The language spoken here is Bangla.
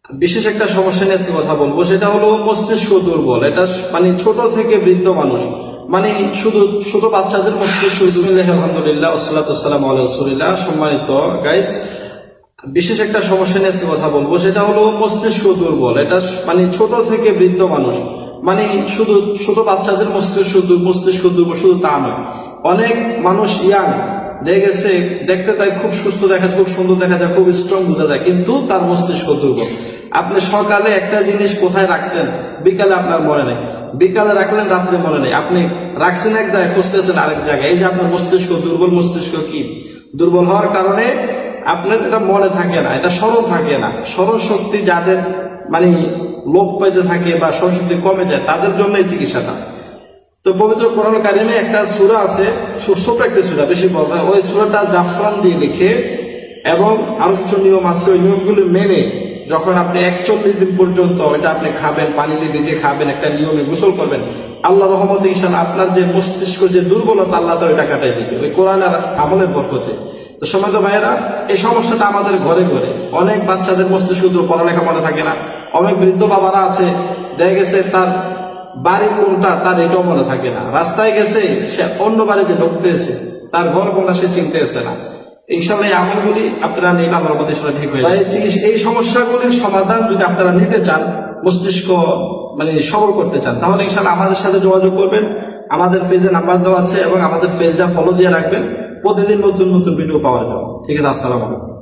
বিশেষ একটা সমস্যা নিয়ে আজকে কথা বলবো, সেটা হলো মস্তিষ্ক দুর্বল। এটা মানে ছোট থেকে বৃদ্ধ মানুষ, মানে শুধু ছোট বাচ্চাদের মস্তিষ্ক। বিসমিল্লাহির আলহামদুলিল্লাহ ওয়াসসালাতু ওয়াসসালামু আলা রাসূলিল্লাহ। সম্মানিত গাইস, বিশেষ একটা সমস্যা নিয়ে আজকে কথা বলবো, সেটা হলো মস্তিষ্ক দুর্বল। এটা মানে ছোট থেকে বৃদ্ধ মানুষ, মানে শুধু ছোট বাচ্চাদের মস্তিষ্ক দুর্বল শুধু তা নয়, অনেক মানুষ ইয়াং গেছে দেখতে তাই খুব সুস্থ দেখা যায়, খুব সুন্দর দেখা যায়, খুব স্ট্রং বোঝা যায়, কিন্তু তার মস্তিষ্ক দুর্বল। আপনি সকালে একটা জিনিস কোথায় রাখছেন, বিকালে আপনার মনে নেই, বিকালে রাখলেন রাত্রে মনে নেই, আপনি রাখছেন এক জায়গায় খুঁজতেছেন আরেক জায়গায়। এই যে আপনার মস্তিষ্ক দুর্বল। মস্তিষ্ক কি দুর্বল হওয়ার কারণে আপনার এটা মনে থাকে না, এটা স্মরণ থাকে না। স্মরণ শক্তি যাদের মানে লোপ পেতে থাকে বা স্মরণ শক্তি কমে যায়, তাদের জন্য এই চিকিৎসাটা। তো পবিত্র কোরআন কারিমে একটা সূরা আছে, ছোট একটা সূরা, বেশি বড় না, ওই সূরাটা জাফরান দিয়ে লিখে এবং আরো কিছু নিয়ম আছে, ওই নিয়মগুলো মেনে যখন আপনি 41 দিন পর্যন্ত এটা আপনি খাবেন, পানি দিয়ে ভিজে খাবেন, একটা নিয়মে গোসল করবেন, আল্লাহ রহমতে ইনশাআল্লাহ আপনার যে মস্তিষ্ক যে দুর্বলতা, আল্লাহ তাআলা এটা কাটাই দিবে ওই কোরআন আর আমলের বরকতে। তো সম্মানিত ভাইয়েরা, এই সমস্যাটা আমাদের ঘরে ঘরে, অনেক বাচ্চাদের মস্তিষ্ক পড়ালেখা মনে থাকে না, অনেক বৃদ্ধ বাবারা আছে দেখা গেছে তার বাড়ি কোনটা তার এটাও মনে থাকে না, রাস্তায় গেছে সে অন্য বাড়িতে ঢুকতেছে, তার ঘর কোনটা সে চিনতেছে না। ইনশাআল্লাহ এই আমলগুলি আপনারা নিলে আমার মধ্যে ঠিক হয়ে যায়। এই সমস্যাগুলির সমাধান যদি আপনারা নিতে চান, মস্তিষ্ক মানে সবল করতে চান, তাহলে ইনশাআল্লাহ আমাদের সাথে যোগাযোগ করবেন। আমাদের পেজে নাম্বার দেওয়া আছে এবং আমাদের পেজটা ফলো দিয়ে রাখবেন প্রতিদিন নতুন নতুন ভিডিও পাওয়ার জন্য। ঠিক আছে, আসসালামু আলাইকুম।